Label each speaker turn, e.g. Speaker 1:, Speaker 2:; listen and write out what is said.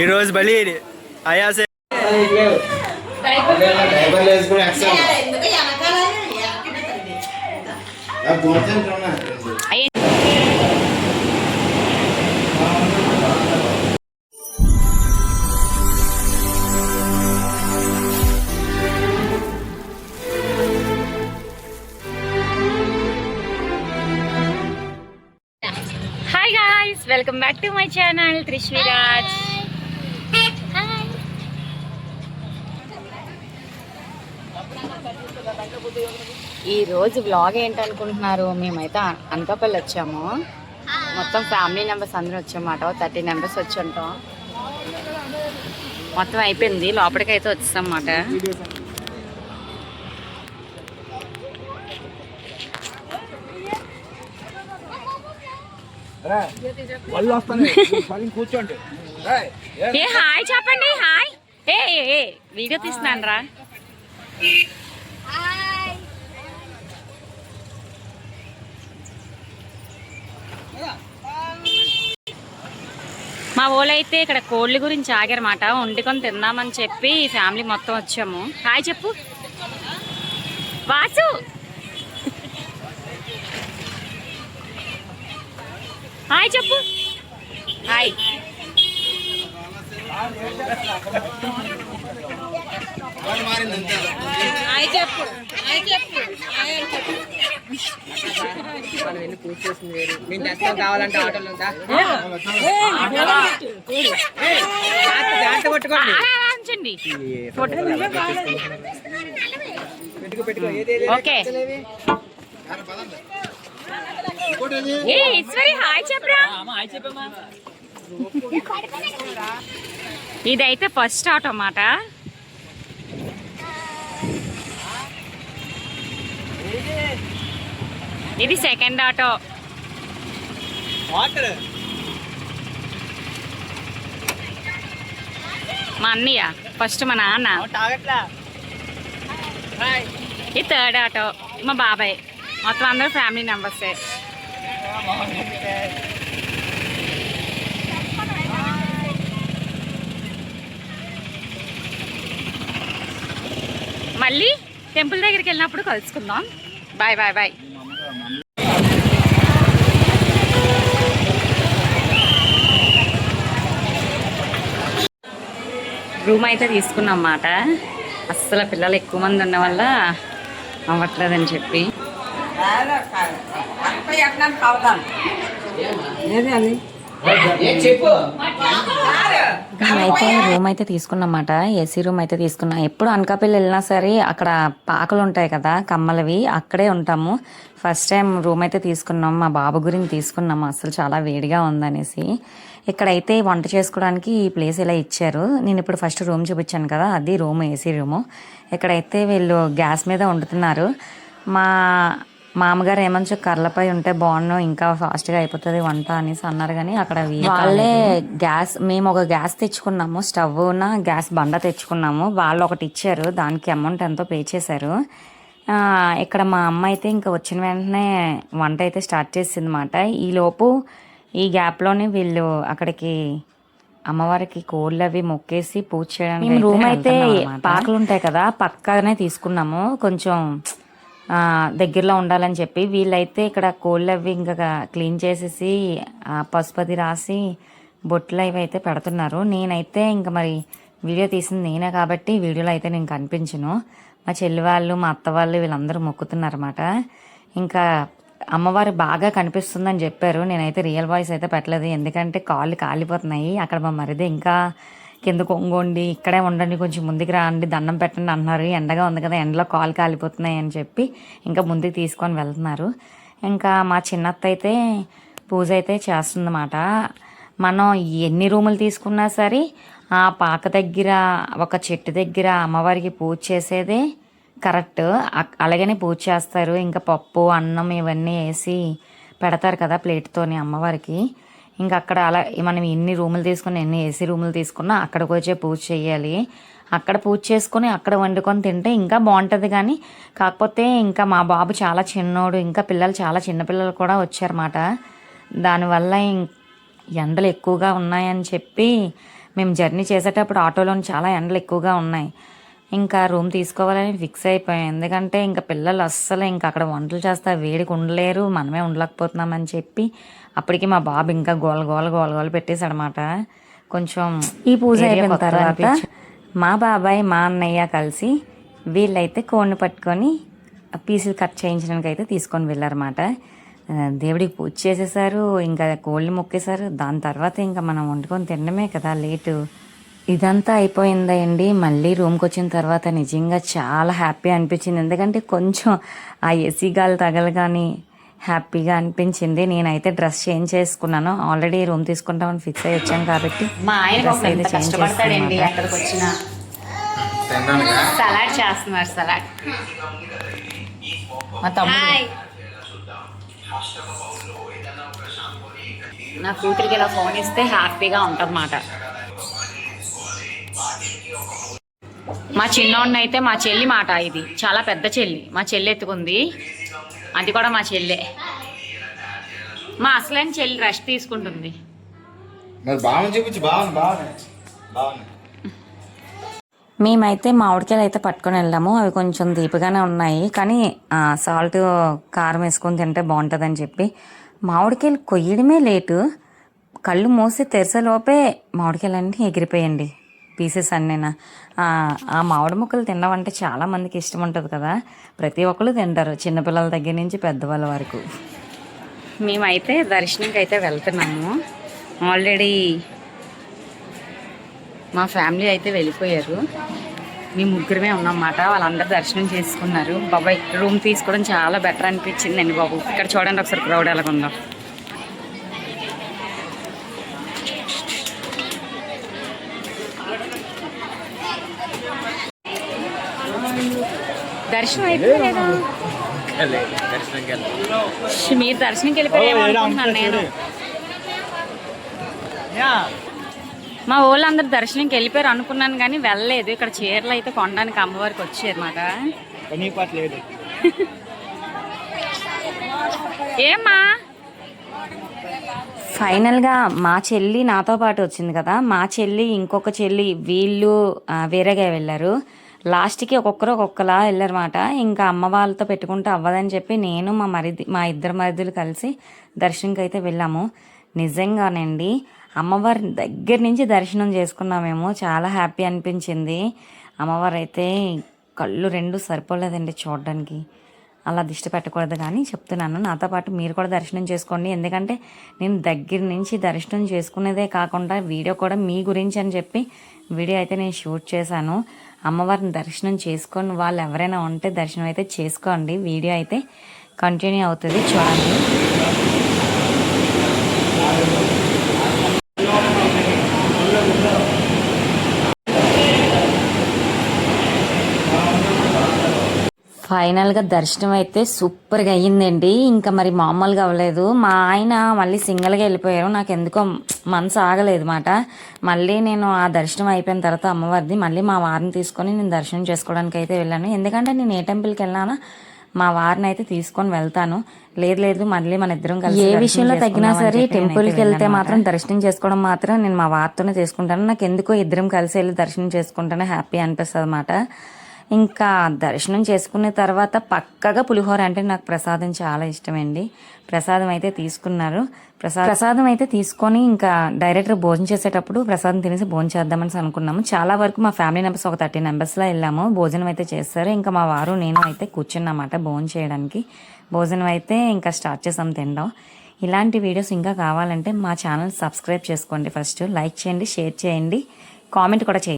Speaker 1: ఈరోజు బలి అయాసే
Speaker 2: hi guys, welcome back to my channel Trishviraj. ఈ రోజు వ్లాగ్ ఏంటనుకుంటున్నారు? మేమైతే అనకాపల్లి వచ్చాము. మొత్తం ఫ్యామిలీ మెంబర్స్ అందరూ వచ్చామన్నమాట. 30 మెంబర్స్ వచ్చి ఉంటాం. మొత్తం అయిపోయింది, లోపలికైతే వచ్చాం అన్నమాట.
Speaker 1: కూర్చోండి.
Speaker 2: ఏ హాయ్ చెప్పండి. హాయ్. ఏ వీడియో తీస్తున్నాను రా. మా ఊళ్ళైతే ఇక్కడ కోళ్ళ గురించి ఆగారన్నమాట. వండుకొని తిందామని చెప్పి ఫ్యామిలీ మొత్తం వచ్చాము. హాయ్ చెప్పు వాసు. హాయ్ చెప్పు. హాయ్. హాయ్ చెప్పు. హాయ్ చెప్పు.
Speaker 3: కావాలంటే ఆటోలు
Speaker 2: ఓకే. హాయ్ చెప్పరా. ఇదైతే ఫస్ట్ ఆటో అన్నమాట. ఇది సెకండ్ ఆటో. మా అన్నయ్య ఫస్ట్, మా నాన్న. ఇది థర్డ్ ఆటో మా బాబాయ్. మొత్తం అందరూ ఫ్యామిలీ మెంబర్సే. మళ్ళీ టెంపుల్ దగ్గరికి వెళ్ళినప్పుడు కలుసుకుందాం. Bye bye bye. రూమ్ అయితే తీసుకున్నాం అన్నమాట. అస్సలు పిల్లలు ఎక్కువ మంది ఉన్న వల్ల అవ్వట్లేదని చెప్పి అయితే రూమ్ అయితే తీసుకున్నమాట. ఏసీ రూమ్ అయితే తీసుకున్నాం. ఎప్పుడు అనకాపల్లి వెళ్ళినా సరే అక్కడ పాకలు ఉంటాయి కదా, కమ్మలవి, అక్కడే ఉంటాము. ఫస్ట్ టైం రూమ్ అయితే తీసుకున్నాం. మా బాబు గురించి తీసుకున్నాము. అసలు చాలా వేడిగా ఉందనేసి. ఇక్కడైతే వంట చేసుకోవడానికి ఈ ప్లేస్ ఇలా ఇచ్చారు. నేను ఇప్పుడు ఫస్ట్ రూమ్ చూపించాను కదా, అది రూమ్, ఏసీ రూము. ఇక్కడైతే వీళ్ళు గ్యాస్ మీద వండుతున్నారు. మా మామగారు ఏమంచు కర్రలపై ఉంటే బాగున్నాం, ఇంకా ఫాస్ట్గా అయిపోతుంది వంట అనేసి అన్నారు. కానీ అక్కడ వాళ్ళే గ్యాస్, మేము ఒక గ్యాస్ తెచ్చుకున్నాము, స్టవ్న గ్యాస్ బండ తెచ్చుకున్నాము. వాళ్ళు ఒకటి ఇచ్చారు, దానికి అమౌంట్ ఎంతో పే చేశారు. ఇక్కడ మా అమ్మ అయితే ఇంకా వచ్చిన వెంటనే వంట అయితే స్టార్ట్ చేసింది అన్నమాట. ఈలోపు ఈ గ్యాప్లోనే వీళ్ళు అక్కడికి అమ్మవారికి కోళ్ళు అవి మొక్కేసి పూజ చేయడానికి రూమ్ అయితే పాకలు ఉంటాయి కదా, పక్కనే తీసుకున్నాము. కొంచెం దగ్గరలో ఉండాలని చెప్పి వీళ్ళైతే ఇక్కడ కోళ్ళు అవి ఇంకా క్లీన్ చేసేసి పసుపది రాసి బొట్లు అవి అయితే పెడుతున్నారు. నేనైతే ఇంకా మరి వీడియో తీసింది నేనే కాబట్టి వీడియోలో అయితే నేను కనిపించను. మా చెల్లి వాళ్ళు, మా అత్త వాళ్ళు వీళ్ళందరూ మొక్కుతున్నారన్నమాట. ఇంకా అమ్మవారు బాగా కనిపిస్తుందని చెప్పారు. నేనైతే రియల్ వాయిస్ అయితే పెట్టలేదు, ఎందుకంటే కాళ్ళు కాలిపోతున్నాయి. అక్కడ మా మరిది ఇంకా కింద కొంగోండి, ఇక్కడే ఉండండి, కొంచెం ముందుకు రండి, దండం పెట్టండి అన్నారు. ఎండగా ఉంది కదా, ఎండలో కాళ్ళు కాలిపోతున్నాయి అని చెప్పి ఇంకా ముందుకు తీసుకొని వెళ్తున్నారు. ఇంకా మా చిన్నత్త అయితే పూజ అయితే చేస్తుందన్నమాట. మనం ఎన్ని రూములు తీసుకున్నా సరే ఆ పాక దగ్గర, ఒక చెట్టు దగ్గర అమ్మవారికి పూజ చేసేదే కరెక్ట్. అలాగనే పూజ చేస్తారు. ఇంకా పప్పు, అన్నం ఇవన్నీ వేసి పెడతారు కదా ప్లేట్తోని అమ్మవారికి. ఇంకా అక్కడ అలా మనం ఎన్ని రూములు తీసుకుని, ఎన్ని ఏసీ రూములు తీసుకున్నా అక్కడికి వచ్చే పూజ చేయాలి. అక్కడ పూజ చేసుకుని అక్కడ వండుకొని తింటే ఇంకా బాగుంటుంది. కానీ కాకపోతే ఇంకా మా బాబు చాలా చిన్నోడు, ఇంకా పిల్లలు చాలా చిన్నపిల్లలు కూడా వచ్చారన్నమాట. దానివల్ల ఎండలు ఎక్కువగా ఉన్నాయని చెప్పి మేము జర్నీ చేసేటప్పుడు ఆటోలో చాలా ఎండలు ఎక్కువగా ఉన్నాయి. ఇంకా రూమ్ తీసుకోవాలని ఫిక్స్ అయిపోయాం. ఎందుకంటే ఇంకా పిల్లలు అస్సలు ఇంకా అక్కడ వంటలు చేస్తా వేడికి ఉండలేరు, మనమే ఉండలేకపోతున్నామని చెప్పి అప్పటికి మా బాబు ఇంకా గోల పెట్టేశాడనమాట. కొంచెం ఈ పూజ అయిపోయిన తర్వాత మా బాబాయ్ మా అన్నయ్య కలిసి వీళ్ళైతే కోడిని పట్టుకొని పీసులు కట్ చేయించడానికి అయితే తీసుకొని వెళ్ళారన్నమాట. దేవుడికి పూజ చేసేసారు, ఇంకా కోళ్ళని మొక్కేశారు. దాని తర్వాత ఇంకా మనం వండుకొని తినడమే కదా లేటు. ఇదంతా అయిపోయిందండి. మళ్ళీ రూమ్కి వచ్చిన తర్వాత నిజంగా చాలా హ్యాపీ అనిపించింది. ఎందుకంటే కొంచెం ఆ ఏసీ గాలి తగలగాని హ్యాపీగా అనిపించింది. నేనైతే డ్రెస్ చేంజ్ చేసుకున్నాను. ఆల్రెడీ రూమ్ తీసుకుంటామని ఫిక్స్ అయ్యి వచ్చాం కాబట్టి
Speaker 3: మా ఆయన అయితే కష్టపడతాడండి. అక్కడికి వచ్చిన సలాడ్ చేస్తున్నారు. సలాడ్ మా తమ్ముడు నా కూతురికి ఇలా ఫోన్ ఇస్తే హ్యాపీగా ఉంటుందన్నమాట. మా చిన్నోడిని అయితే మా చెల్లి మాట, ఇది చాలా పెద్ద చెల్లి, మా చెల్లి ఎత్తుకుంది. అది కూడా మా చెల్లె. మా అసలైన చెల్లి రెస్ట్ తీసుకుంటుంది.
Speaker 2: మేమైతే మామిడికాయలు అయితే పట్టుకొని వెళ్ళాము. అవి కొంచెం తీపిగానే ఉన్నాయి, కానీ సాల్ట్ కారం వేసుకొని తింటే బాగుంటుందని చెప్పి మామిడికాయలు కొయ్యడమే లేటు. కళ్ళు మూసి తెరిసేలోపే మామిడికాయలు అన్నీ ఎగిరిపోయండి, పీసెస్ అన్నీనా. ఆ మామిడి ముక్కలు తినడం అంటే చాలామందికి ఇష్టం ఉంటుంది కదా, ప్రతి ఒక్కరు తింటారు, చిన్నపిల్లల దగ్గర నుంచి పెద్దవాళ్ళ వరకు.
Speaker 3: మేమైతే దర్శనంకి అయితే వెళ్తున్నాము. ఆల్రెడీ మా ఫ్యామిలీ అయితే వెళ్ళిపోయారు, మేము ముగ్గురమే ఉన్నమాట. వాళ్ళందరూ దర్శనం చేసుకున్నారు. బాబాయ్ రూమ్ తీసుకోవడం చాలా బెటర్ అనిపించిందండి బాబు. ఇక్కడ చూడండి ఒకసారి క్రౌడ్ ఎలాగుందో. దర్శనం అయిపోయిందా? మీరు దర్శనంకి వెళ్ళిపోయాము అనుకుంటున్నాను నేను. మా వాళ్ళందరూ దర్శనంకి వెళ్ళిపోయారు అనుకున్నాను కానీ వెళ్ళలేదు. ఇక్కడ చీరలు అయితే కొనడానికి అమ్మవారికి వచ్చారు మాట. ఏమ్మా
Speaker 2: ఫైనల్గా మా చెల్లి నాతో పాటు వచ్చింది కదా, మా చెల్లి ఇంకొక చెల్లి వీళ్ళు వేరేగా వెళ్ళారు. లాస్ట్కి ఒక్కొక్కలా వెళ్ళారన్నమాట. ఇంకా అమ్మ వాళ్ళతో పెట్టుకుంటే అవ్వదని చెప్పి నేను మా ఇద్దరు మరిదులు కలిసి దర్శనంకి అయితే వెళ్ళాము. నిజంగానండి అమ్మవారి దగ్గర నుంచి దర్శనం చేసుకున్నామేమో, చాలా హ్యాపీ అనిపించింది. అమ్మవారు అయితే కళ్ళు రెండు సరిపోలేదండి చూడడానికి. అలా దిష్టి పెట్టకూడదు కానీ చెప్తున్నాను, నాతో పాటు మీరు కూడా దర్శనం చేసుకోండి. ఎందుకంటే నేను దగ్గర నుంచి దర్శనం చేసుకునేదే కాకుండా వీడియో కూడా మీ గురించి అని చెప్పి వీడియో అయితే నేను షూట్ చేశాను. అమ్మవారిని దర్శనం చేసుకొని వాళ్ళు ఎవరైనా ఉంటే దర్శనం అయితే చేసుకోండి. వీడియో అయితే కంటిన్యూ అవుతుంది, చూడండి. ఫైనల్గా దర్శనం అయితే సూపర్గా అయ్యిందండి. ఇంకా మరి మామూలుగా అవ్వలేదు. మా ఆయన మళ్ళీ సింగిల్గా వెళ్ళిపోయారు. నాకు ఎందుకో మనసు ఆగలేదు మాట. మళ్ళీ నేను ఆ దర్శనం అయిపోయిన తర్వాత అమ్మవారిది మళ్ళీ మా వారిని తీసుకొని నేను దర్శనం చేసుకోవడానికి అయితే వెళ్ళాను. ఎందుకంటే నేను ఏ టెంపుల్కి వెళ్ళానా మా వారిని అయితే తీసుకొని వెళ్తాను. లేదు మళ్ళీ మన ఇద్దరం కలిసి ఏ విషయంలో తగ్గినా సరే టెంపుల్కి వెళ్తే మాత్రం దర్శనం చేసుకోవడం మాత్రం నేను మా వారితోనే చేసుకుంటాను. నాకు ఎందుకో ఇద్దరం కలిసి వెళ్ళి దర్శనం చేసుకుంటేనే హ్యాపీ అనిపిస్తుంది అన్నమాట. ఇంకా దర్శనం చేసుకున్న తర్వాత పక్కగా పులిహోర అంటే నాకు ప్రసాదం చాలా ఇష్టమండి. ప్రసాదం అయితే తీసుకున్నారు. ప్రసాదం అయితే తీసుకొని ఇంకా డైరెక్ట్గా భోజనం చేసేటప్పుడు ప్రసాదం తినేసి భోజనం చేద్దామని అనుకున్నాము. చాలా వరకు మా ఫ్యామిలీ మెంబర్స్ ఒక 30 మెంబర్స్లో వెళ్ళాము. భోజనం అయితే చేస్తారు. ఇంకా మా వారు నేను అయితే కూర్చున్నమాట భోజనం చేయడానికి. భోజనం అయితే ఇంకా స్టార్ట్ చేసాం తినడం. ఇలాంటి వీడియోస్ ఇంకా కావాలంటే మా ఛానల్ సబ్స్క్రైబ్ చేసుకోండి. ఫస్ట్ లైక్ చేయండి, షేర్ చేయండి, కామెంట్ కూడా చేయండి.